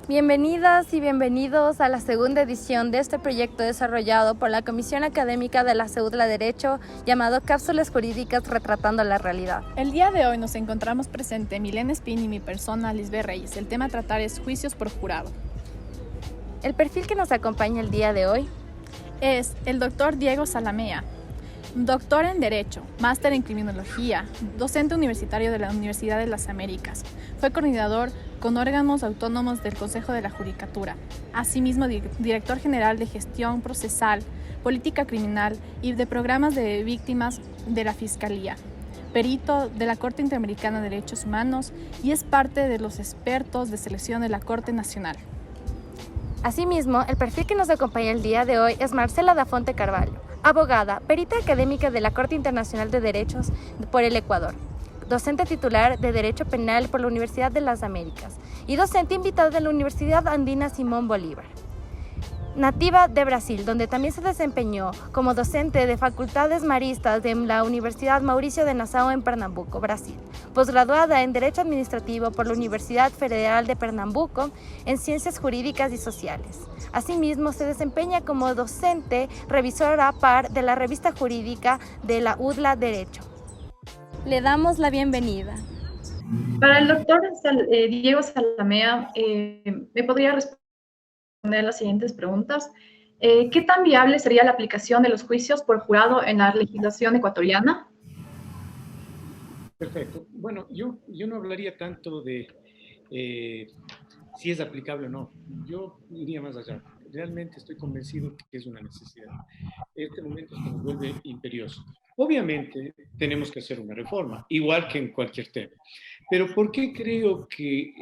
Bienvenidas y bienvenidos a la segunda edición de este proyecto desarrollado por la Comisión Académica de la CEUDLA Derecho llamado Cápsulas Jurídicas Retratando la Realidad. El día de hoy nos encontramos presente Milena Espín y mi persona, Lisbeth Reyes. El tema a tratar es juicios por jurado. El perfil que nos acompaña el día de hoy Es el doctor Diego Zalamea, doctor en Derecho, máster en Criminología, docente universitario de la Universidad de las Américas. Fue coordinador con órganos autónomos del Consejo de la Judicatura. Asimismo, director general de Gestión Procesal, Política Criminal y de Programas de Víctimas de la Fiscalía. Perito de la Corte Interamericana de Derechos Humanos y es parte de los expertos de selección de la Corte Nacional. Asimismo, el perfil que nos acompaña el día de hoy es Marcela Dafonte Carvalho, abogada, perita académica de la Corte Internacional de Derechos por el Ecuador, docente titular de Derecho Penal por la Universidad de las Américas y docente invitada de la Universidad Andina Simón Bolívar. Nativa de Brasil, donde también se desempeñó como docente de facultades maristas de la Universidad Mauricio de Nassau en Pernambuco, Brasil. Posgraduada en Derecho Administrativo por la Universidad Federal de Pernambuco en Ciencias Jurídicas y Sociales. Asimismo, se desempeña como docente revisora par de la revista jurídica de la UDLA Derecho. Le damos la bienvenida. Para el doctor Diego Zalamea, ¿me podría responder las siguientes preguntas? ¿Qué tan viable sería la aplicación de los juicios por jurado en la legislación ecuatoriana? Perfecto. Bueno, yo no hablaría tanto de si es aplicable o no. Yo iría más allá. Realmente estoy convencido que es una necesidad. Este momento se nos vuelve imperioso. Obviamente tenemos que hacer una reforma, igual que en cualquier tema. Pero ¿por qué creo que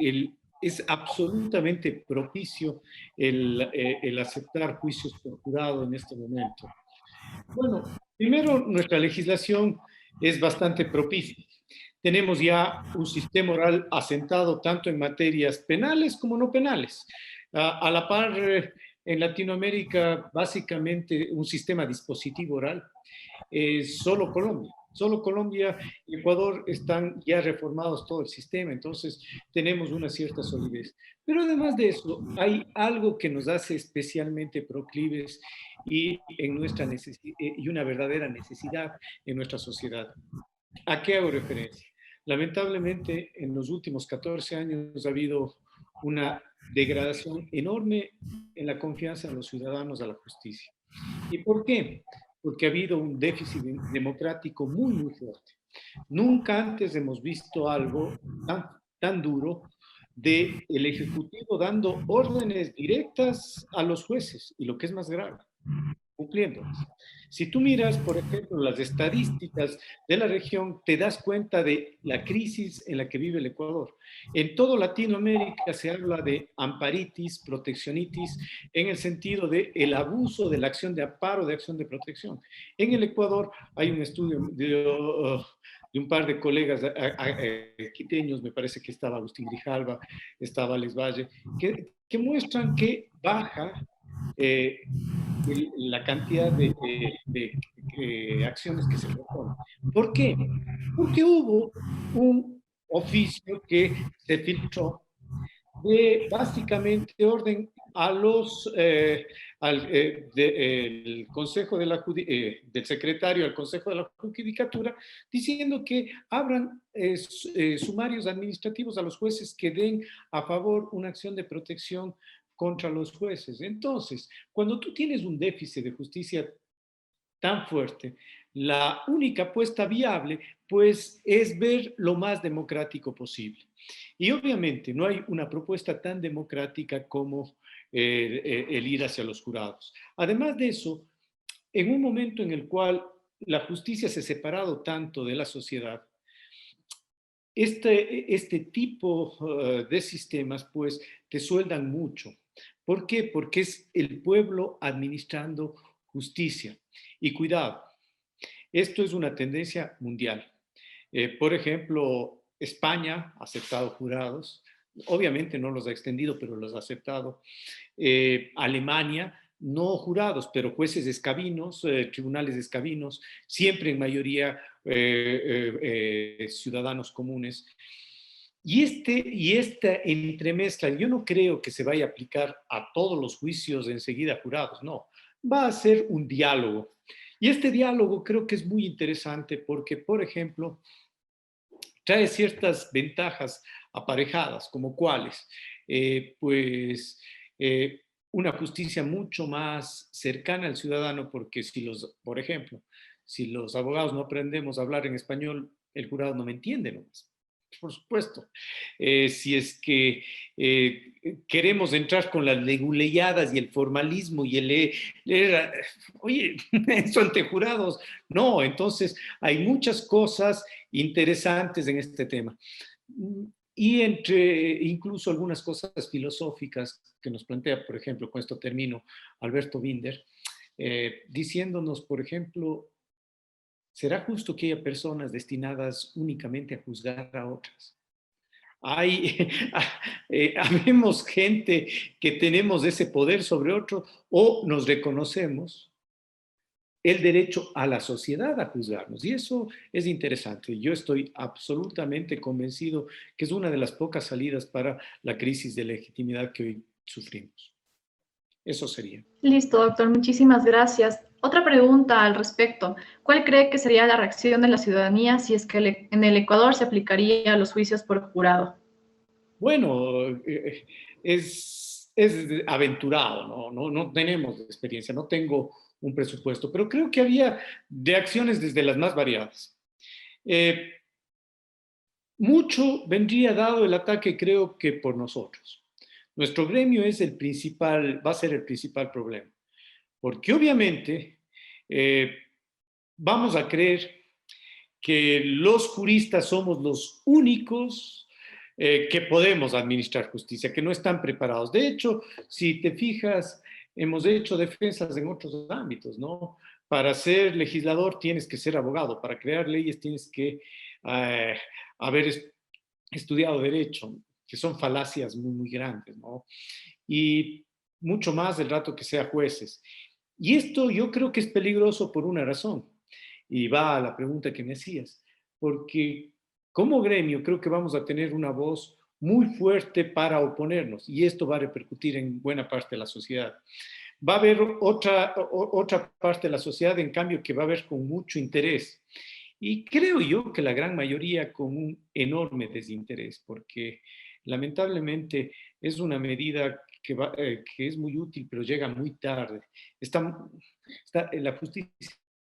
es absolutamente propicio el aceptar juicios por jurado en este momento? Bueno, primero nuestra legislación es bastante propicia. Tenemos ya un sistema oral asentado tanto en materias penales como no penales. A la par, en Latinoamérica, básicamente un sistema dispositivo oral. Solo Colombia y Ecuador están ya reformados todo el sistema, entonces tenemos una cierta solidez. Pero además de eso, hay algo que nos hace especialmente proclives y una verdadera necesidad en nuestra sociedad. ¿A qué hago referencia? Lamentablemente, en los últimos 14 años ha habido una degradación enorme en la confianza de los ciudadanos a la justicia. ¿Y por qué? Porque ha habido un déficit democrático muy, muy fuerte. Nunca antes hemos visto algo tan duro del Ejecutivo dando órdenes directas a los jueces y lo que es más grave, cumpliéndolas. Si tú miras, por ejemplo, las estadísticas de la región, te das cuenta de la crisis en la que vive el Ecuador. En todo Latinoamérica se habla de amparitis, proteccionitis, en el sentido de el abuso de la acción de amparo, de acción de protección. En el Ecuador hay un estudio de un par de colegas quiteños, me parece que estaba Agustín Grijalva, estaba Alex Valle, que muestran que baja la cantidad de acciones que se proponen. ¿Por qué? Porque hubo un oficio que se filtró de básicamente orden a el Consejo de del secretario al Consejo de la Judicatura, diciendo que abran sumarios administrativos a los jueces que den a favor una acción de protección contra los jueces. Entonces, cuando tú tienes un déficit de justicia tan fuerte, la única apuesta viable, pues, es ver lo más democrático posible. Y obviamente no hay una propuesta tan democrática como el ir hacia los jurados. Además de eso, en un momento en el cual la justicia se ha separado tanto de la sociedad, este tipo de sistemas, pues, te sueldan mucho. ¿Por qué? Porque es el pueblo administrando justicia. Y cuidado, esto es una tendencia mundial. Por ejemplo, España ha aceptado jurados, obviamente no los ha extendido, pero los ha aceptado. Alemania, no jurados, pero jueces escabinos, tribunales escabinos, siempre en mayoría ciudadanos comunes. Y esta entremezcla, yo no creo que se vaya a aplicar a todos los juicios enseguida jurados, no. Va a ser un diálogo. Y este diálogo creo que es muy interesante porque, por ejemplo, trae ciertas ventajas aparejadas, como cuáles, pues una justicia mucho más cercana al ciudadano, porque si los, por ejemplo, si los abogados no aprendemos a hablar en español, el jurado no me entiende nomás. Por supuesto. Si es que queremos entrar con las leguleyadas y el formalismo y oye, eso ante jurados, no, entonces hay muchas cosas interesantes en este tema. Y entre incluso algunas cosas filosóficas que nos plantea, por ejemplo, con esto termino, Alberto Binder, diciéndonos, por ejemplo, ¿será justo que haya personas destinadas únicamente a juzgar a otras? Habemos gente que tenemos ese poder sobre otro o nos reconocemos el derecho a la sociedad a juzgarnos. Y eso es interesante. Yo estoy absolutamente convencido que es una de las pocas salidas para la crisis de legitimidad que hoy sufrimos. Eso sería. Listo, doctor. Muchísimas gracias. Otra pregunta al respecto. ¿Cuál cree que sería la reacción de la ciudadanía si es que en el Ecuador se aplicaría los juicios por jurado? Bueno, es aventurado, no tenemos experiencia, no tengo un presupuesto, pero creo que había reacciones desde las más variadas. Mucho vendría dado el ataque, creo que por nosotros. Nuestro gremio es el principal, va a ser el principal problema, porque obviamente vamos a creer que los juristas somos los únicos que podemos administrar justicia, que no están preparados. De hecho, si te fijas, hemos hecho defensas en otros ámbitos, ¿no? Para ser legislador tienes que ser abogado, para crear leyes tienes que haber estudiado derecho, que son falacias muy, muy grandes, ¿no? Y mucho más el rato que sea jueces. Y esto yo creo que es peligroso por una razón, y va a la pregunta que me hacías, porque como gremio creo que vamos a tener una voz muy fuerte para oponernos, y esto va a repercutir en buena parte de la sociedad. Va a haber otra parte de la sociedad, en cambio, que va a ver con mucho interés. Y creo yo que la gran mayoría con un enorme desinterés, porque lamentablemente es una medida que es muy útil, pero llega muy tarde. La justicia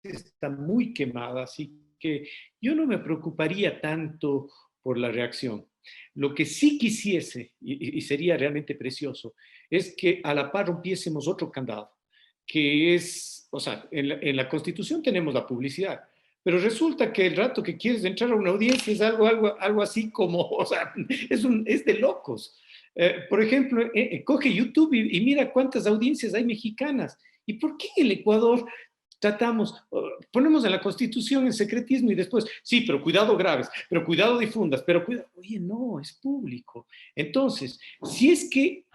está muy quemada, así que yo no me preocuparía tanto por la reacción. Lo que sí quisiese, y sería realmente precioso, es que a la par rompiésemos otro candado, que es, o sea, en la Constitución tenemos la publicidad, pero resulta que el rato que quieres entrar a una audiencia es algo así como, o sea, es de locos. Por ejemplo, coge YouTube y mira cuántas audiencias hay mexicanas. ¿Y por qué en el Ecuador tratamos, ponemos en la Constitución el secretismo y después, sí, pero cuidado graves, pero cuidado difundas, pero cuidado, oye, no, es público. Entonces, si es que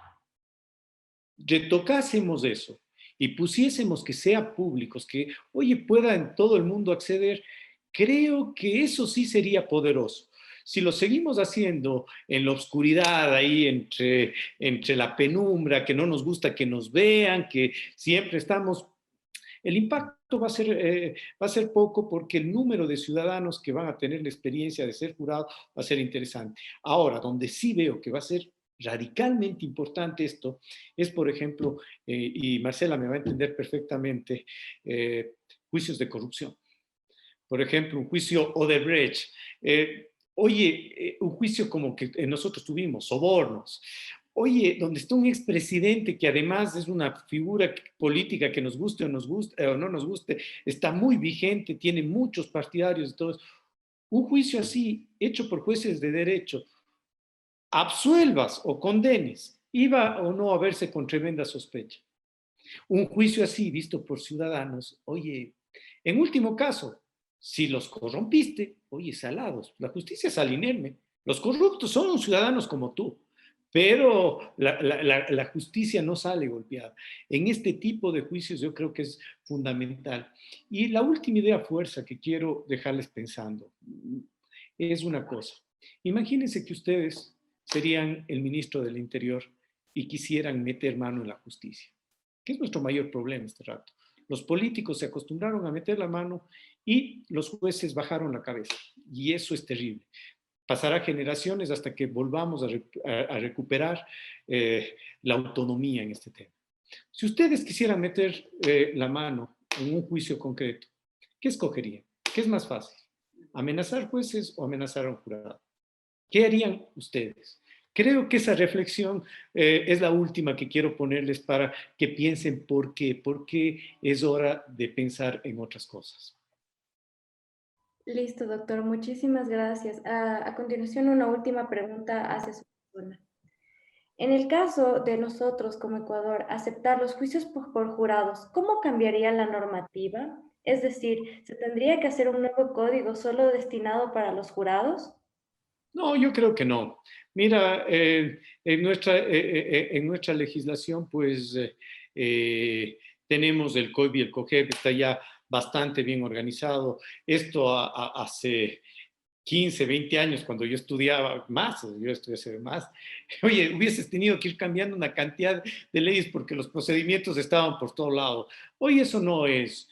retocásemos eso y pusiésemos que sea públicos, que, oye, pueda en todo el mundo acceder, creo que eso sí sería poderoso. Si lo seguimos haciendo en la oscuridad, ahí entre la penumbra, que no nos gusta que nos vean, que siempre estamos, el impacto va a ser poco porque el número de ciudadanos que van a tener la experiencia de ser jurado va a ser interesante. Ahora, donde sí veo que va a ser radicalmente importante esto es, por ejemplo, y Marcela me va a entender perfectamente, juicios de corrupción. Por ejemplo, un juicio Odebrecht. Un juicio como que nosotros tuvimos, sobornos. Oye, donde está un expresidente que además es una figura política que nos guste o, o no nos guste, está muy vigente, tiene muchos partidarios y todo eso. Un juicio así, hecho por jueces de derecho, absuelvas o condenes, iba o no a verse con tremenda sospecha. Un juicio así, visto por ciudadanos, oye, en último caso, si los corrompiste, oye, salados, la justicia es al inerme. Los corruptos son ciudadanos como tú, pero la justicia no sale golpeada. En este tipo de juicios yo creo que es fundamental. Y la última idea fuerza que quiero dejarles pensando es una cosa. Imagínense que ustedes serían el ministro del Interior y quisieran meter mano en la justicia, que es nuestro mayor problema este rato. Los políticos se acostumbraron a meter la mano y los jueces bajaron la cabeza. Y eso es terrible. Pasará generaciones hasta que volvamos a recuperar la autonomía en este tema. Si ustedes quisieran meter la mano en un juicio concreto, ¿qué escogerían? ¿Qué es más fácil? ¿Amenazar jueces o amenazar a un jurado? ¿Qué harían ustedes? Creo que esa reflexión es la última que quiero ponerles para que piensen por qué es hora de pensar en otras cosas. Listo, doctor. Muchísimas gracias. A continuación, una última pregunta hacia su persona. En el caso de nosotros como Ecuador aceptar los juicios por jurados, ¿cómo cambiaría la normativa? Es decir, ¿se tendría que hacer un nuevo código solo destinado para los jurados? No, yo creo que no. Mira, en nuestra legislación, pues tenemos el COIB y el COGEB, está ya bastante bien organizado. Esto hace 15, 20 años, cuando yo estudiaba más, yo estudié más, oye, hubieses tenido que ir cambiando una cantidad de leyes porque los procedimientos estaban por todo lado. Hoy eso no es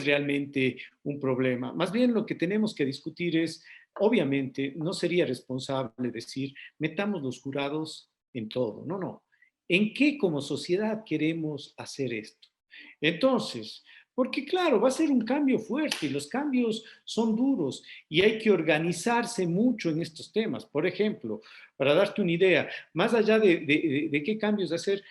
realmente un problema. Más bien lo que tenemos que discutir es, obviamente, no sería responsable decir, metamos los jurados en todo. No, no. ¿En qué como sociedad queremos hacer esto? Entonces, porque claro, va a ser un cambio fuerte y los cambios son duros y hay que organizarse mucho en estos temas. Por ejemplo, para darte una idea, más allá de qué cambios hacer,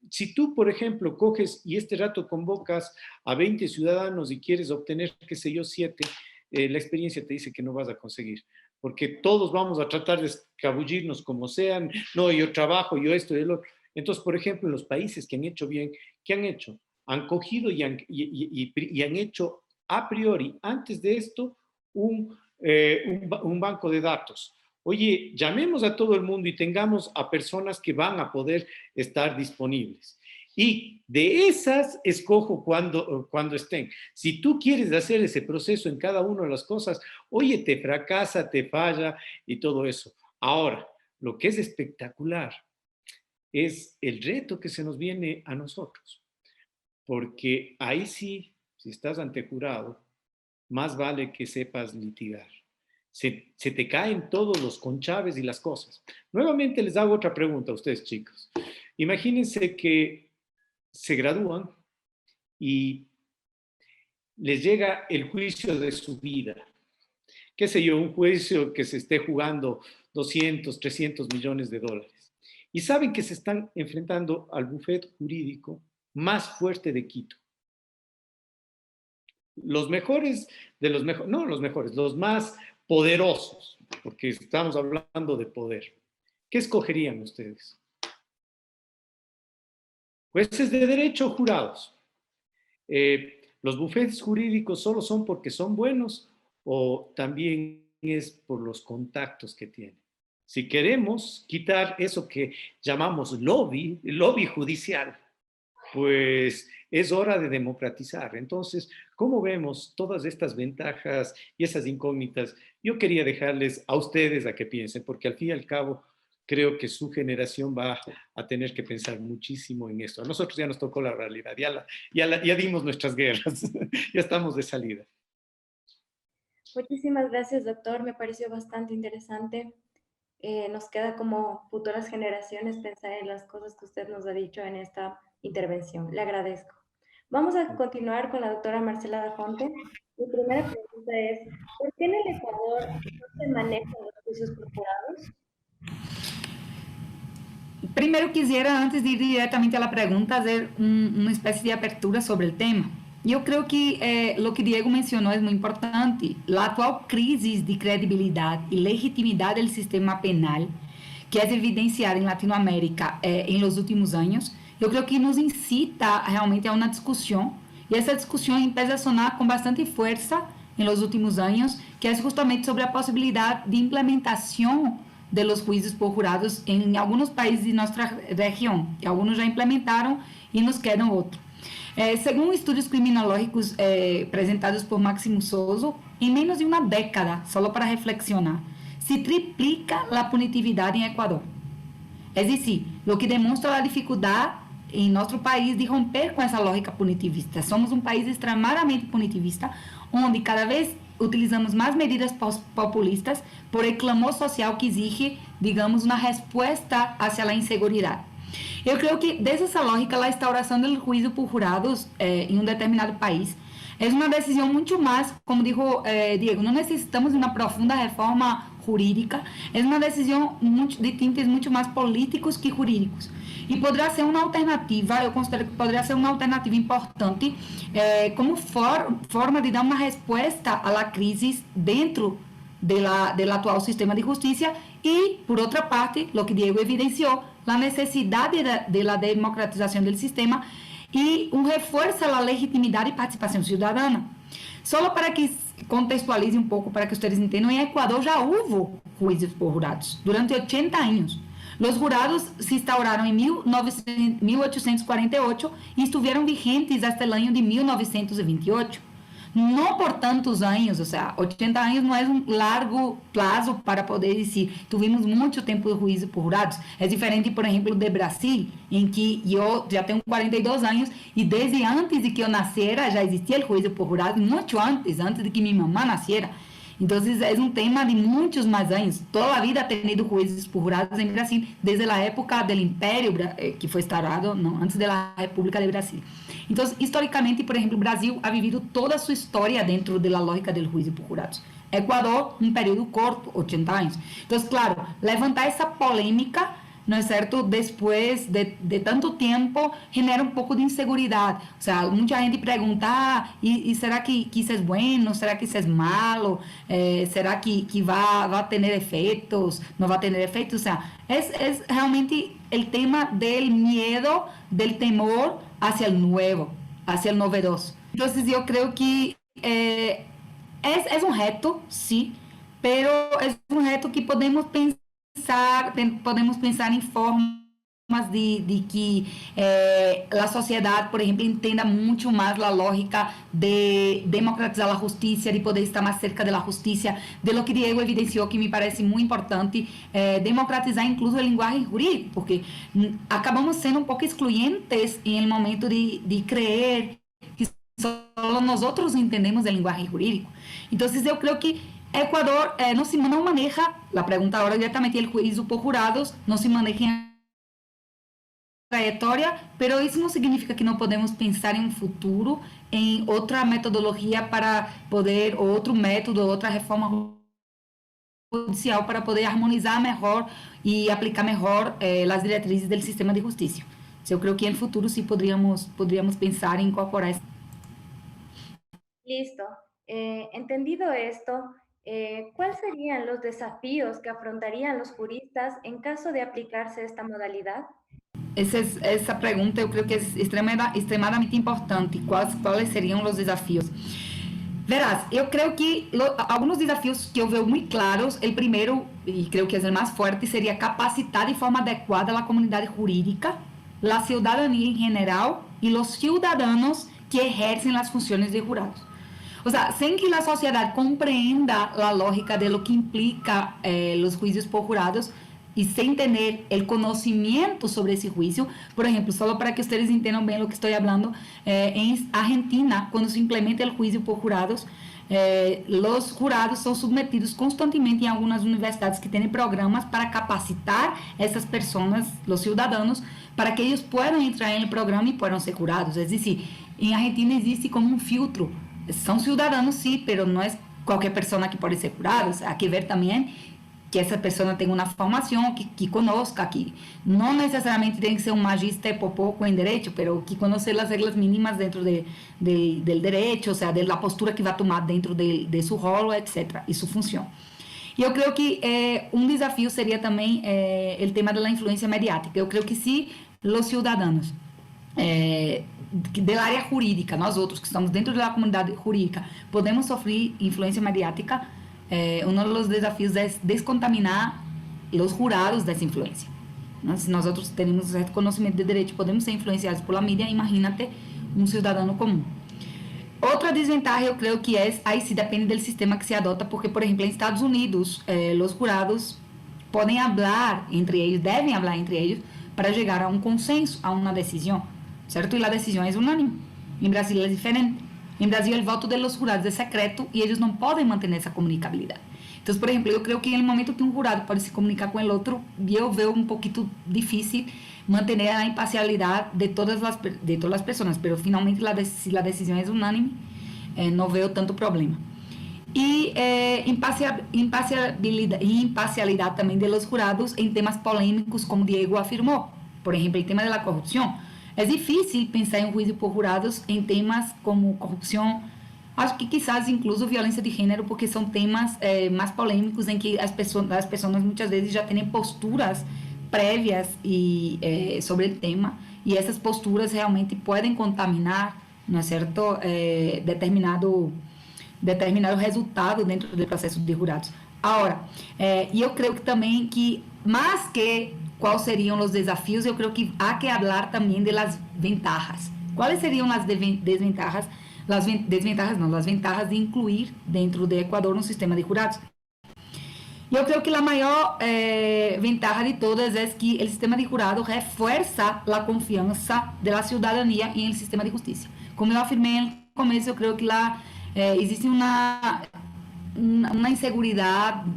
si tú, por ejemplo, coges y este rato convocas a 20 ciudadanos y quieres obtener, qué sé yo, 7, la experiencia te dice que no vas a conseguir, porque todos vamos a tratar de escabullirnos como sean, no, yo trabajo, yo esto y el otro. Entonces, por ejemplo, en los países que han hecho bien, ¿qué han hecho? Han cogido y han hecho a priori, antes de esto, un banco de datos. Oye, llamemos a todo el mundo y tengamos a personas que van a poder estar disponibles. Y de esas escojo cuando estén. Si tú quieres hacer ese proceso en cada una de las cosas, oye, te fracasa, te falla y todo eso. Ahora, lo que es espectacular es el reto que se nos viene a nosotros. Porque ahí sí, si estás ante jurado, más vale que sepas litigar. Se te caen todos los conchaves y las cosas. Nuevamente les hago otra pregunta a ustedes, chicos. Imagínense que se gradúan y les llega el juicio de su vida. Qué sé yo, un juicio que se esté jugando 200, 300 millones de dólares. Y saben que se están enfrentando al bufete jurídico más fuerte de Quito. Los mejores de los mejores, no los mejores, los más poderosos, porque estamos hablando de poder. ¿Qué escogerían ustedes? Jueces de derecho o jurados. ¿Los bufetes jurídicos solo son porque son buenos o también es por los contactos que tienen? Si queremos quitar eso que llamamos lobby judicial, pues es hora de democratizar. Entonces, ¿cómo vemos todas estas ventajas y esas incógnitas? Yo quería dejarles a ustedes a que piensen, porque al fin y al cabo creo que su generación va a tener que pensar muchísimo en esto. A nosotros ya nos tocó la realidad, ya dimos nuestras guerras, ya estamos de salida. Muchísimas gracias, doctor. Me pareció bastante interesante. Nos queda como futuras generaciones pensar en las cosas que usted nos ha dicho en esta intervención. Le agradezco. Vamos a continuar con la doctora Marcela Dafonte. Mi primera pregunta es, ¿por qué en el Ecuador no se manejan los juicios por jurados? Primeiro, quisiera, antes de ir diretamente a la pregunta, hacer una especie de apertura sobre el tema. Eu creio que o que Diego mencionou é muito importante. A atual crise de credibilidade e legitimidade do sistema penal, que é evidenciada em Latinoamérica em los últimos anos, eu creio que nos incita realmente a uma discussão, e essa discussão empieza a sonar com bastante força em los últimos anos, que é justamente sobre a possibilidade de implementação de los juízos por jurados em alguns países de nossa região. Alguns já implementaram e nos quedam outros. Segundo estudos criminológicos apresentados por Máximo Souza, em menos de uma década, só para reflexionar, se triplica a punitividade em Equador. É decir, o que demonstra a dificuldade em nosso país de romper com essa lógica punitivista. Somos um país extremadamente punitivista, onde cada vez utilizamos mais medidas populistas por el clamor social que exige, digamos, uma resposta hacia a inseguridade. Eu creio que, desde essa lógica, a instauração do juízo por jurados em um determinado país é uma decisão muito mais, como dijo Diego, não necessitamos de uma profunda reforma jurídica, é uma decisão de tintes muito mais políticos que jurídicos. E poderá ser uma alternativa, eu considero que poderia ser uma alternativa importante, como forma de dar uma resposta à crise dentro do atual sistema de justiça e, por outra parte, o que Diego evidenciou, a necessidade da democratização do sistema e um reforço à legitimidade e participação cidadana. Só para que contextualize um pouco, para que vocês entendam, em Equador já houve juízos por jurados durante 80 anos. Os jurados se instauraram em 1848 e estiveram vigentes até o ano de 1928. Não por tantos anos, ou seja, 80 anos não é um largo prazo para poder dizer, tivemos muito tempo de juízo por jurados. É diferente, por exemplo, do Brasil, em que eu já tenho 42 anos e desde antes de que eu nascera já existia o juízo por jurados, muito antes de que minha mamã nascera. Então, é um tema de muitos mais anos. Toda a vida tem tido juízes por jurados em Brasil, desde a época do Império, que foi instaurado antes da República do Brasil. Então, historicamente, por exemplo, o Brasil ha vivido toda a sua história dentro da lógica do juízo por jurados. Equador, um período curto, 80 anos. Então, claro, levantar essa polêmica, não é certo? Depois de tanto tempo, genera um pouco de inseguridade. Ou seja, muita gente pergunta, e será que isso é bueno? Será que isso é malo? Será que vai ter efeitos? Não vai ter efeitos? Ou seja, é realmente o tema do medo, do temor hacia o novo, hacia o novedoso. Então, eu creio que é um reto, sim, pero é um reto que podemos pensar em formas de que a sociedade, por exemplo, entenda muito mais a lógica de democratizar a justiça, de poder estar mais cerca da justiça, de lo que Diego evidenciou, que me parece muito importante, democratizar incluso a linguagem jurídica, porque acabamos sendo um pouco excluyentes em el momento de creer que só nós outros entendemos a linguagem jurídica. Então, eu creio que Equador não maneja, a pergunta agora diretamente, o juízo por jurados não se maneja em trajetória, pero isso não significa que não podemos pensar em um futuro, em outra metodologia para poder, ou outro método, outra reforma judicial para poder harmonizar melhor e aplicar melhor as diretrizes do sistema de justiça. Eu creio que no futuro sim poderíamos pensar em incorporar isso. Listo. Entendido esto, ¿cuáles serían los desafíos que afrontarían los juristas en caso de aplicarse esta modalidad? Essa pergunta eu creio que é extremadamente importante. Quais seriam os desafios? Verás, eu creio que alguns desafios que eu vejo muito claros, o primeiro, e creio que é o mais forte, seria capacitar de forma adequada a comunidade jurídica, a cidadania em geral e os cidadãos que exercem as funções de jurados. O sea, sem que a sociedade compreenda a lógica de lo que implica os juízos por jurados e sem ter o conhecimento sobre esse juízo, por exemplo, só para que vocês entendam bem o que estou falando, em Argentina, quando se implementa o juízo por jurados, os jurados são submetidos constantemente em algumas universidades que têm programas para capacitar essas pessoas, os cidadãos, para que eles possam entrar no programa e possam ser jurados. É decir, em Argentina existe como um filtro. São cidadãos, sim, mas não é qualquer pessoa que pode ser jurado. Há que ver também que essa pessoa tenha uma formação, que conozca, que não necessariamente tem que ser um magíster pouco em direito, mas que conheça as regras mínimas dentro do direito, ou seja, da postura que vai tomar dentro de seu rolo, etc. Isso funciona. E eu creio que um desafio seria também o tema da influência mediática. Eu creio que se os cidadãos da área jurídica, nós outros que estamos dentro da comunidade jurídica, podemos sofrer influência mediática, um dos desafios é descontaminar os jurados dessa influência. Se nós outros temos certo conhecimento de direito, podemos ser influenciados pela mídia, imagínate um cidadão comum. Otra desventaja eu creio que é, aí sim depende do sistema que se adota, porque, por exemplo, em Estados Unidos, os jurados podem falar entre eles, devem falar entre eles, para chegar a um consenso, a uma decisão, certo? E a decisão é unânime. Em Brasil é diferente. Em Brasil, o voto dos jurados é secreto e eles não podem manter essa comunicabilidade. Então, por exemplo, eu creio que no momento que um jurado pode se comunicar com o outro, eu vejo um pouquinho difícil manter a imparcialidade de todas as pessoas, mas finalmente se a decisão é unânime, não vejo tanto problema. E imparcialidade também dos jurados em temas polêmicos, como Diego afirmou. Por exemplo, o tema da corrupção. É difícil pensar em juízo por jurados em temas como corrupção, acho que quizás incluso violência de gênero, porque são temas mais polêmicos em que as pessoas muitas vezes já têm posturas prévias sobre o tema, e essas posturas realmente podem contaminar, não é certo, determinado resultado dentro do processo de jurados. Agora, e eu creio que também que, mais que quais seriam os desafios, eu creio que há que falar também das ventajas. Quais seriam as desventajas? As ventajas de incluir dentro do Equador um sistema de jurados. Eu creio que a maior ventaja de todas é que o sistema de jurado reforça a confiança da cidadania em el sistema de justiça. Como eu afirmei no começo, eu creio que existe uma inseguridade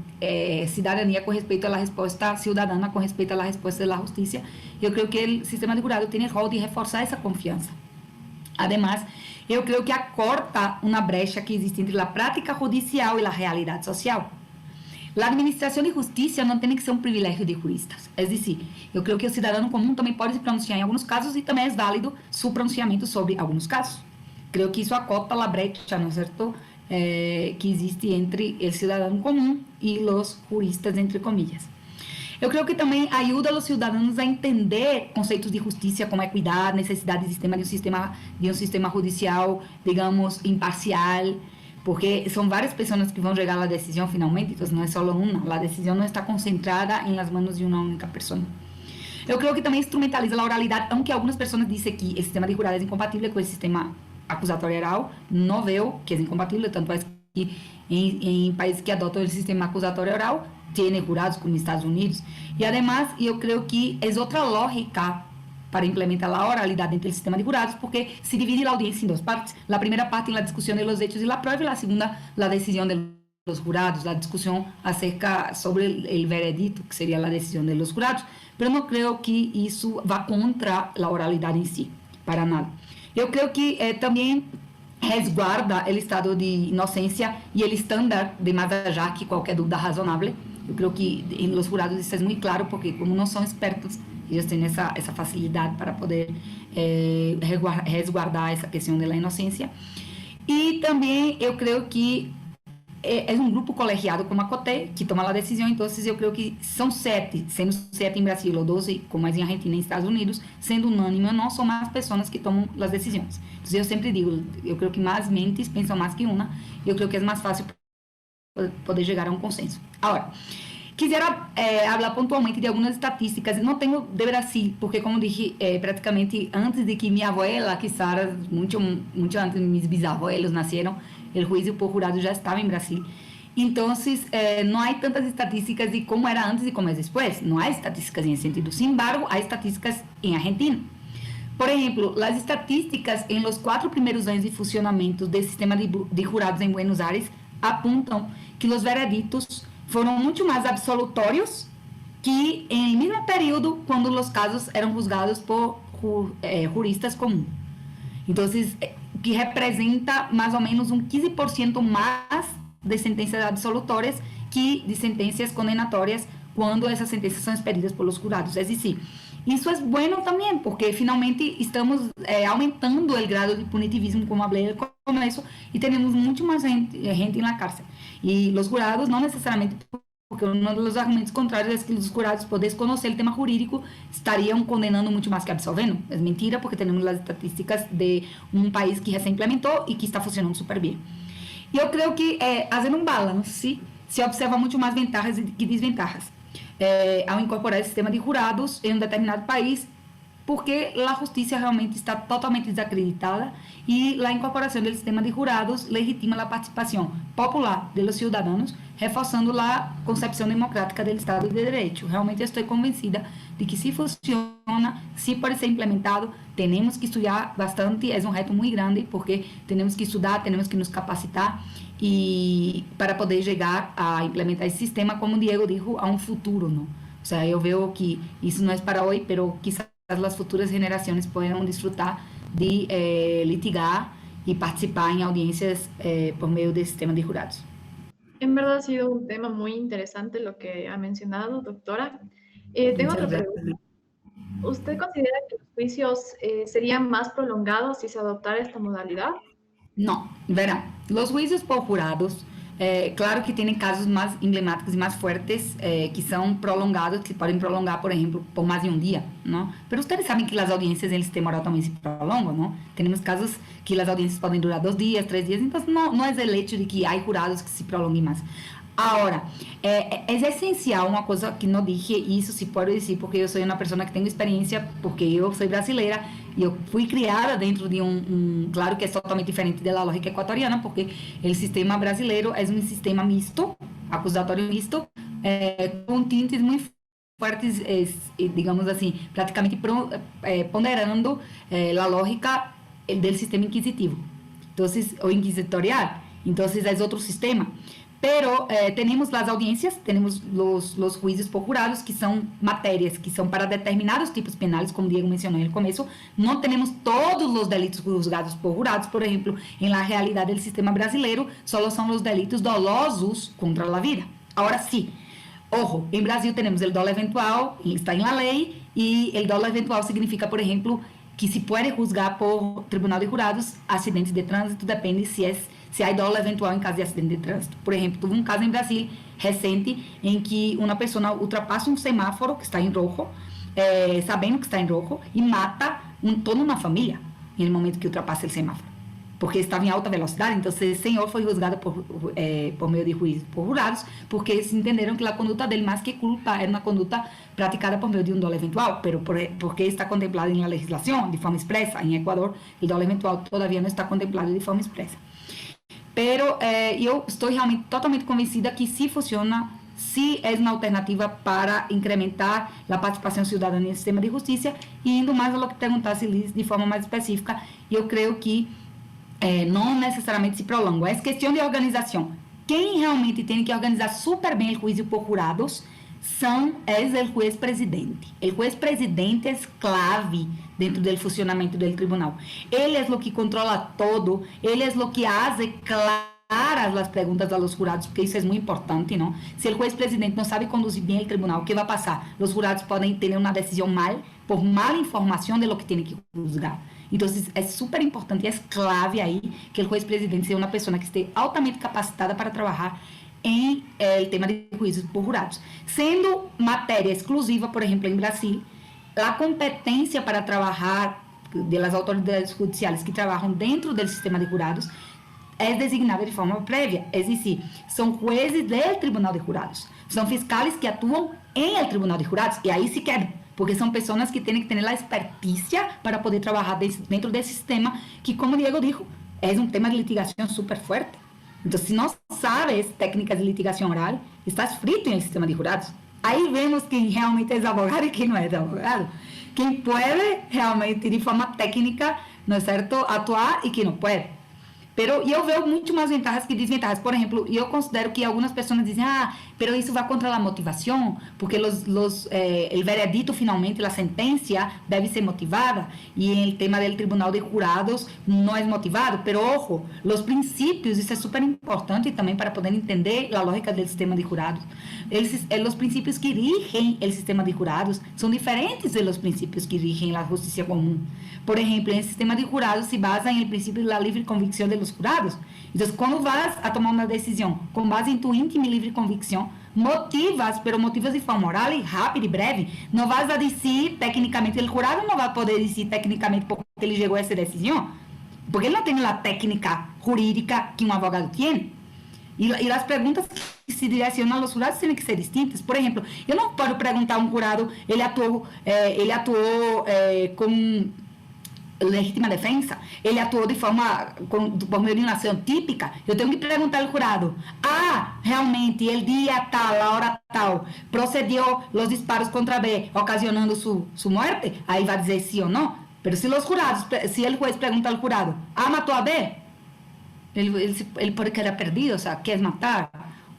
cidadania com respeito à resposta cidadana, com respeito à resposta da justiça. Eu creio que o sistema de jurado tem o rol de reforçar essa confiança. Además, eu creio que acorta uma brecha que existe entre a prática judicial e a realidade social. A administração de justiça não tem que ser um privilégio de juristas. É decir, eu creio que o cidadão comum também pode se pronunciar em alguns casos e também é válido seu pronunciamento sobre alguns casos. Creio que isso acota a brecha, não é certo? Que existe entre o cidadão comum e os juristas, entre comillas. Eu creio que também ajuda os cidadãos a entender conceitos de justiça como equidade, necessidade de um sistema judicial, digamos, imparcial, porque são várias pessoas que vão chegar à decisão finalmente, então não é só uma, a decisão não está concentrada em las manos de uma única pessoa. Eu creio que também instrumentaliza a oralidade, aunque algumas pessoas dizem que o sistema de jurado é incompatível com o sistema acusatório oral, não vejo que é incompatível, tanto é que em países que adotam o sistema acusatório oral, tem jurados como Estados Unidos, e además eu creio que é outra lógica para implementar a oralidade dentro do sistema de jurados, porque se divide a audiência em duas partes. A primeira parte em a discussão de los hechos e la prueba, e a segunda, a decisão de los jurados, a discussão acerca sobre o veredito, que seria a decisão de los jurados, mas não creio que isso vá contra a oralidade em si, para nada. Eu creio que também resguarda o estado de inocência e o estándar de mais allá que qualquer dúvida razonável. Eu creio que em los jurados isso é muito claro, porque como não são expertos, eles têm essa facilidade para poder resguardar essa questão da inocência. E também eu creio que é um grupo colegiado como a COTE que toma a decisão, então eu creio que são 7, sendo 7 em Brasil ou 12, como mais em Argentina e Estados Unidos, sendo unânime, não são mais pessoas que tomam as decisões. Então eu sempre digo, eu creio que mais mentes pensam mais que uma, e eu creio que é mais fácil poder chegar a um consenso. Agora, quisiera falar pontualmente de algumas estatísticas, não tenho de Brasil, porque como dije, praticamente antes de que minha abuela, quizás muito antes de mis bisabuelos nasceram, o juízo por jurado já estava em Brasil. Então, não há tantas estatísticas de como era antes e como é depois. Não há estatísticas em sentido. Sin embargo, há estatísticas em Argentina. Por exemplo, as estatísticas em los 4 primeiros anos de funcionamento do sistema de jurados em Buenos Aires apontam que os vereditos foram muito mais absolutórios que em mesmo período quando os casos eram julgados por juristas comuns. Então, que representa mais ou menos 15% mais de sentenças absolutórias que de sentenças condenatórias quando essas sentenças são expedidas pelos jurados. É decir, isso é bueno também, porque finalmente estamos aumentando o grado de punitivismo, como falei no começo, e temos muito mais gente na cárcel. E os jurados, não necessariamente, porque um dos argumentos contrários é que os jurados, por desconhecer o tema jurídico, estariam condenando muito mais que absolvendo. É mentira, porque temos as estatísticas de um país que recém implementou e que está funcionando super bem. E eu creio que, fazendo um balance, se observa muito mais vantagens que desvantagens. Ao incorporar esse sistema de jurados em um determinado país, porque a justiça realmente está totalmente desacreditada e a incorporação do sistema de jurados legitima a participação popular dos cidadãos, reforçando a concepção democrática do Estado de Direito. Realmente estou convencida de que se funciona, se pode ser implementado, temos que estudar bastante, é um reto muito grande, porque temos que estudar, temos que nos capacitar e para poder chegar a implementar esse sistema, como o Diego disse, a um futuro, não? O sea, eu vejo que isso não é para hoje, mas quizás as futuras gerações possam desfrutar de litigar y participar en audiencias por medio del sistema de jurados. En verdad ha sido un tema muy interesante lo que ha mencionado, doctora. Tengo otra pregunta. ¿Usted considera que los juicios serían más prolongados si se adoptara esta modalidad? No, verán, los juicios por jurados, claro que tienen casos más emblemáticos y más fuertes que son prolongados, que pueden prolongar, por ejemplo, por más de un día, ¿no? Pero ustedes saben que las audiencias en el sistema oral también se prolongan, ¿no? Tenemos casos que las audiencias pueden durar 2 días, 3 días, entonces no es el hecho de que hay jurados que se prolonguen más. Agora, é essencial uma coisa que não dije, e isso se pode dizer porque eu sou uma pessoa que tenho experiência, porque eu sou brasileira e eu fui criada dentro de claro que é totalmente diferente da lógica equatoriana, porque o sistema brasileiro é um sistema misto, acusatório misto, com tintes muito fortes, digamos assim, praticamente ponderando a lógica do sistema inquisitivo, então, o inquisitorial, então é outro sistema. Pero tenemos las audiencias, tenemos los juicios por jurados, que son materias que son para determinados tipos penales, como Diego mencionó en el comienzo. No tenemos todos los delitos juzgados por jurados, por ejemplo, en la realidad del sistema brasileiro, solo son los delitos dolosos contra la vida. Ahora sí, ojo, en Brasil tenemos el dolo eventual, está en la ley, y el dolo eventual significa, por ejemplo, que se puede juzgar por tribunal de jurados acidentes de tránsito, depende se há dolo eventual em caso de acidente de trânsito. Por exemplo, teve um caso em Brasil recente em que uma pessoa ultrapassa um semáforo que está em rojo, sabendo que está em rojo, e mata toda uma família no momento que ultrapassa o semáforo, porque estava em alta velocidade. Então, esse senhor foi juzgado por meio de juízo por jurados, porque eles entenderam que a conduta dele, mais que culpa, era uma conduta praticada por meio de um dolo eventual, pero porque está contemplado em la legislação de forma expressa. Em Equador, o dolo eventual todavia não está contemplado de forma expressa. Pero eu estou realmente totalmente convencida que se funciona, se é uma alternativa para incrementar a participação cidadã no sistema de justiça. E indo mais ao que perguntasse Liz de forma mais específica, eu creio que não necessariamente se prolonga. É questão de organização. Quem realmente tem que organizar super bem o juízo por jurados é o juiz presidente. O juiz presidente é clave dentro do funcionamento do tribunal. Ele é o que controla todo, ele é o que hace claras as perguntas a los jurados, porque isso é muito importante, não? Se o juiz presidente não sabe conduzir bem o tribunal, o que vai passar? Os jurados podem ter uma decisão mal, por mala informação de lo que tem que juzgar. Então, é super importante, é clave aí que o juiz presidente seja uma pessoa que esteja altamente capacitada para trabalhar em tema de juízos por jurados. Sendo matéria exclusiva, por exemplo, em Brasil, a competência para trabalhar das autoridades judiciais que trabalham dentro do sistema de jurados é designada de forma prévia, é decir, são juízes do tribunal de jurados, são fiscais que atuam em el tribunal de jurados, e aí se quebra, porque são pessoas que têm que ter a expertícia para poder trabalhar dentro desse sistema, que, como Diego disse, é um tema de litigação super forte. Então, se não sabes técnicas de litigação oral, estás frito no sistema de jurados. Aí vemos quem realmente é abogado e quem não é abogado. Quem pode realmente, de forma técnica, não é certo, atuar e quem não pode. Pero eu vejo muito mais vantagens que desvantagens. Por exemplo, eu considero que algumas pessoas dizem, pero isso vai contra a motivação, porque o veredito, finalmente, a sentença deve ser motivada, e o tema do tribunal de jurados não é motivado. Pero, ojo, os princípios, isso é super importante também para poder entender a lógica do sistema de jurados. Os princípios que rigem o sistema de jurados são diferentes dos princípios que rigem a justiça comum. Por exemplo, o sistema de jurados se basa no princípio da livre convicção dos jurados. Então, quando vas a tomar uma decisão com base em tu íntima e livre convicção, motivas de forma oral e rápida e breve. Não vas a dizer tecnicamente, o jurado não vai poder dizer tecnicamente porque ele chegou a essa decisão, porque ele não tem a técnica jurídica que um advogado tem. Y las preguntas que se direccionan a los jurados tienen que ser distintas. Por ejemplo, yo no puedo preguntar a un jurado, ele atuou com legítima defensa, ele atuou de forma, por meio de uma ação típica, eu tenho que perguntar ao jurado, realmente, el dia tal, a hora tal, procedió los disparos contra B, ocasionando su muerte, aí vai dizer sim ou não. Pero se os jurados, se el juez pergunta ao jurado, matou a B, ele pode quedar perdido, o sea, quer matar,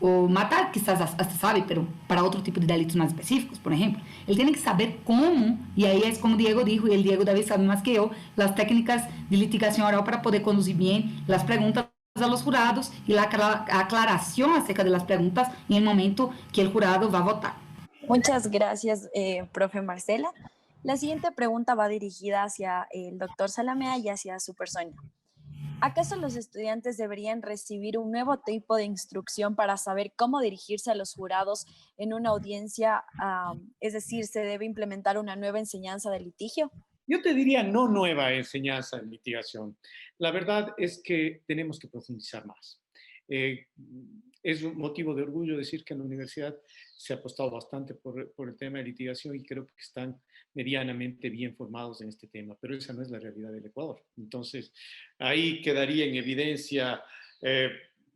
o matar quizás hasta sabe, pero para otro tipo de delitos más específicos, por ejemplo. Él tiene que saber cómo, y ahí es como Diego dijo, y el Diego debe saber más que yo, las técnicas de litigación oral para poder conducir bien las preguntas a los jurados y la aclaración acerca de las preguntas en el momento que el jurado va a votar. Muchas gracias, profe Marcela. La siguiente pregunta va dirigida hacia el doctor Zalamea y hacia su persona. ¿Acaso los estudiantes deberían recibir un nuevo tipo de instrucción para saber cómo dirigirse a los jurados en una audiencia? Es decir, ¿se debe implementar una nueva enseñanza de litigio? Yo te diría no nueva enseñanza de litigación. La verdad es que tenemos que profundizar más. Es un motivo de orgullo decir que en la universidad se ha apostado bastante por el tema de litigación y creo que están medianamente bien formados en este tema, pero esa no es la realidad del Ecuador. Entonces, ahí quedaría en evidencia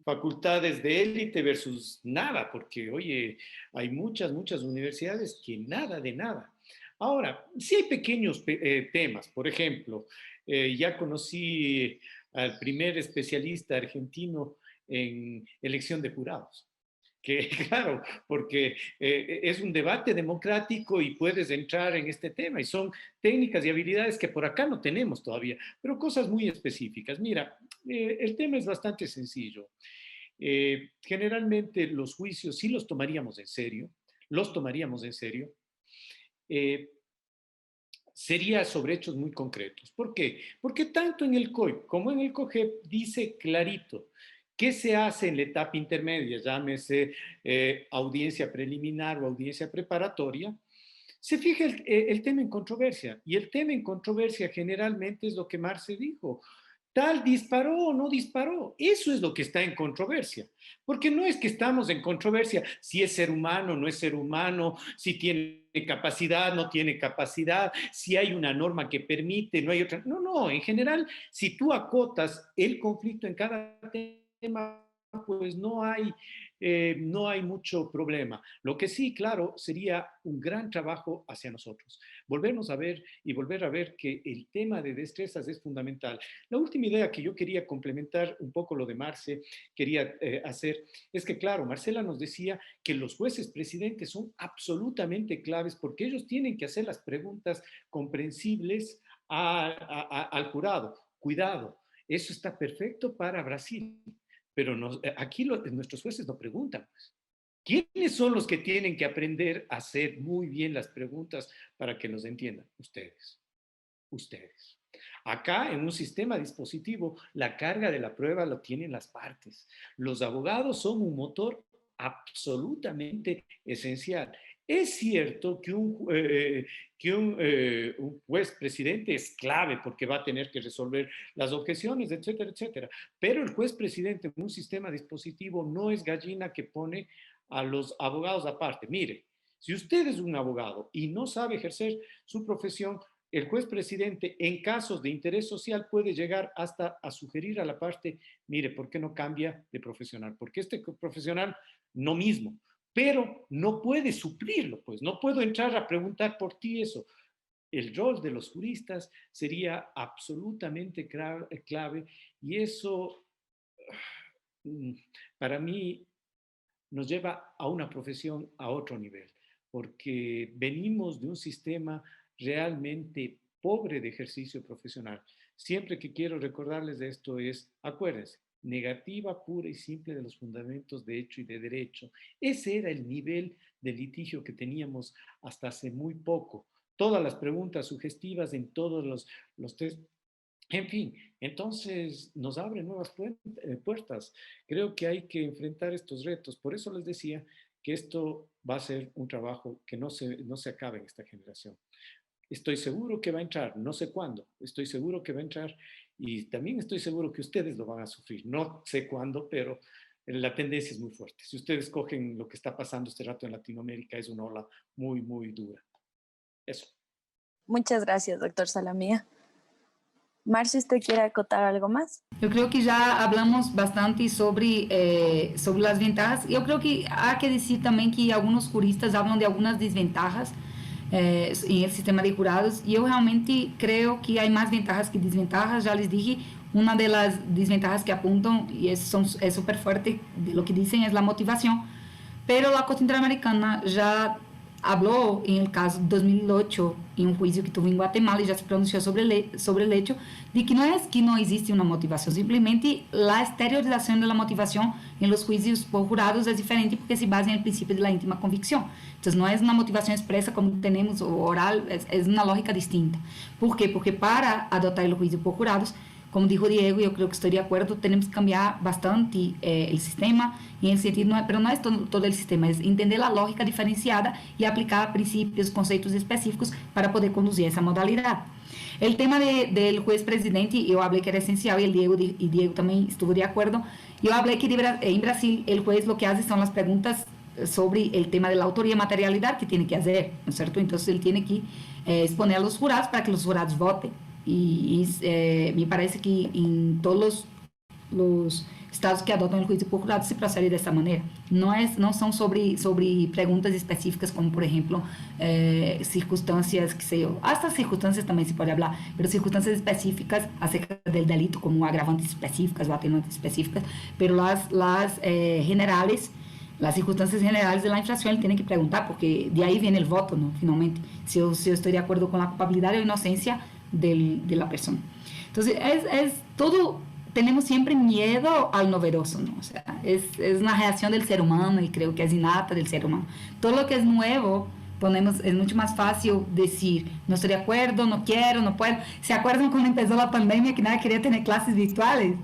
facultades de élite versus nada, porque, oye, hay muchas universidades que nada de nada. Ahora, sí hay pequeños temas. Por ejemplo, ya conocí al primer especialista argentino en elección de jurados. Que claro, porque es un debate democrático y puedes entrar en este tema y son técnicas y habilidades que por acá no tenemos todavía, pero cosas muy específicas. Mira, el tema es bastante sencillo. Generalmente los juicios sí los tomaríamos en serio, sería sobre hechos muy concretos. ¿Por qué? Porque tanto en el COIP como en el COGEP dice clarito ¿qué se hace en la etapa intermedia? Llámese audiencia preliminar o audiencia preparatoria. Se fija el tema en controversia. Y el tema en controversia generalmente es lo que Marce dijo. Tal disparó o no disparó. Eso es lo que está en controversia. Porque no es que estamos en controversia si es ser humano, no es ser humano, si tiene capacidad, no tiene capacidad, si hay una norma que permite, no hay otra. No, en general, si tú acotas el conflicto en cada tema, pues no hay mucho problema. Lo que sí, claro, sería un gran trabajo hacia nosotros. Volver a ver que el tema de destrezas es fundamental. La última idea que yo quería complementar un poco lo de Marce, quería hacer, es que claro, Marcela nos decía que los jueces presidentes son absolutamente claves porque ellos tienen que hacer las preguntas comprensibles al jurado. Cuidado, eso está perfecto para Brasil. Pero aquí nuestros jueces no preguntan. ¿Quiénes son los que tienen que aprender a hacer muy bien las preguntas para que nos entiendan? Ustedes. Acá, en un sistema dispositivo, la carga de la prueba lo tienen las partes. Los abogados son un motor absolutamente esencial. Es cierto que un juez presidente es clave porque va a tener que resolver las objeciones, etcétera, etcétera. Pero el juez presidente en un sistema dispositivo no es gallina que pone a los abogados aparte. Mire, si usted es un abogado y no sabe ejercer su profesión, el juez presidente en casos de interés social puede llegar hasta a sugerir a la parte, mire, ¿por qué no cambia de profesional? Porque este profesional no mismo. Pero no puede suplirlo, pues no puedo entrar a preguntar por ti eso. El rol de los juristas sería absolutamente clave y eso para mí nos lleva a una profesión a otro nivel, porque venimos de un sistema realmente pobre de ejercicio profesional. Siempre que quiero recordarles de esto es, acuérdense, negativa pura y simple de los fundamentos de hecho y de derecho. Ese era el nivel de litigio que teníamos hasta hace muy poco. Todas las preguntas sugestivas en todos los test. En fin, entonces nos abren nuevas puertas. Creo que hay que enfrentar estos retos. Por eso les decía que esto va a ser un trabajo que no se acabe en esta generación. Estoy seguro que va a entrar, no sé cuándo, estoy seguro que va a entrar y también estoy seguro que ustedes lo van a sufrir. No sé cuándo, pero la tendencia es muy fuerte. Si ustedes cogen lo que está pasando este rato en Latinoamérica, es una ola muy, muy dura. Eso. Muchas gracias, doctor Salamea. Marcio, ¿usted quiere acotar algo más? Yo creo que ya hablamos bastante sobre las ventajas. Yo creo que hay que decir también que algunos juristas hablan de algunas desventajas en el sistema de jurados. Y yo realmente creo que hay más ventajas que desventajas. Ya les dije, una de las desventajas que apuntan, y es súper fuerte de lo que dicen, es la motivación. Pero la Corte Interamericana ya habló en el caso 2008, en un juicio que tuvo en Guatemala, y ya se pronunció sobre el hecho de que no es que no existe una motivación, simplemente la exteriorización de la motivación en los juicios por jurados es diferente porque se basa en el principio de la íntima convicción. Entonces no es una motivación expresa como tenemos o oral, es una lógica distinta. ¿Por qué? Porque para adoptar el juicio por jurados, como dijo Diego, yo creo que estoy de acuerdo, tenemos que cambiar bastante el sistema, en el sentido, pero no es todo el sistema, es entender la lógica diferenciada y aplicar principios, conceptos específicos para poder conducir esa modalidad. El tema del juez presidente, yo hablé que era esencial y Diego también estuvo de acuerdo. Yo hablé que en Brasil el juez lo que hace son las preguntas sobre el tema de la autoría y materialidad que tiene que hacer, ¿no es cierto? Entonces él tiene que exponer a los jurados para que los jurados voten. Y me parece que en todos los estados que adoptan el juicio por jurados se procede de esta manera. No son sobre preguntas específicas como, por ejemplo, circunstancias, qué sé yo, hasta circunstancias también se puede hablar, pero circunstancias específicas acerca del delito como agravantes específicas o atenuantes específicas, pero las generales, las circunstancias generales de la infracción, él tiene que preguntar, porque de ahí viene el voto, ¿no? Finalmente, si yo estoy de acuerdo con la culpabilidad o inocencia de la persona. Entonces, es todo, tenemos siempre miedo al novedoso, ¿no? O sea, es una reacción del ser humano y creo que es innata del ser humano. Todo lo que es nuevo, es mucho más fácil decir, no estoy de acuerdo, no quiero, no puedo. ¿Se acuerdan cuando empezó la pandemia que nadie quería tener clases virtuales?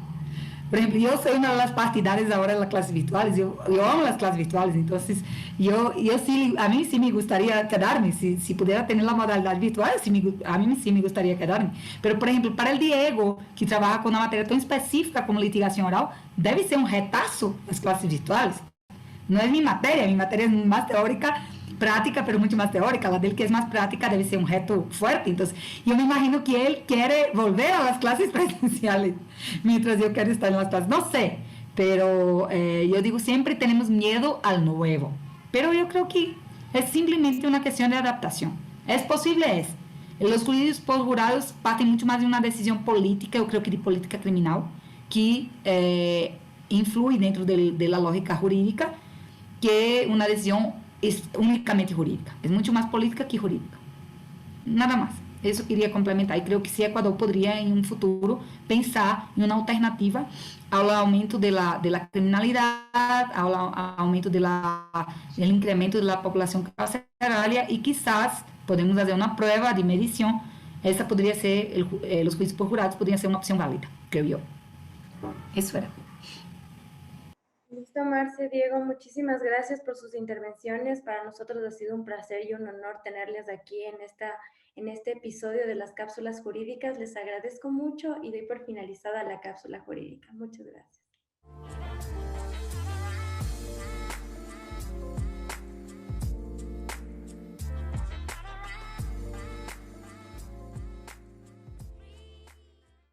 Por ejemplo, yo soy una de las partidarias ahora de las clases virtuales, yo amo las clases virtuales, entonces yo sí, a mí sí me gustaría quedarme, si pudiera tener la modalidad virtual, a mí sí me gustaría quedarme. Pero, por ejemplo, para el Diego, que trabaja con una materia tan específica como litigación oral, debe ser un retazo las clases virtuales. No es mi materia es más teórica, práctica, pero mucho más teórica. La del que es más práctica debe ser un reto fuerte. Entonces, yo me imagino que él quiere volver a las clases presenciales, mientras yo quiero estar en las clases. No sé, pero yo digo, siempre tenemos miedo al nuevo. Pero yo creo que es simplemente una cuestión de adaptación. ¿Es posible? Es. Los juicios por jurados parten mucho más de una decisión política, yo creo que de política criminal, que influye dentro de la lógica jurídica, que una decisión es únicamente jurídica, es mucho más política que jurídica. Nada más, eso quería complementar. Y creo que sí, Ecuador podría en un futuro pensar en una alternativa al aumento de la criminalidad, al aumento del incremento de la población carceraria, y quizás podemos hacer una prueba de medición. Esa podría ser, los juicios por jurados podrían ser una opción válida, creo yo. Eso era. Listo, Marce, Diego, muchísimas gracias por sus intervenciones. Para nosotros ha sido un placer y un honor tenerles aquí en este episodio de las cápsulas jurídicas. Les agradezco mucho y doy por finalizada la cápsula jurídica. Muchas gracias.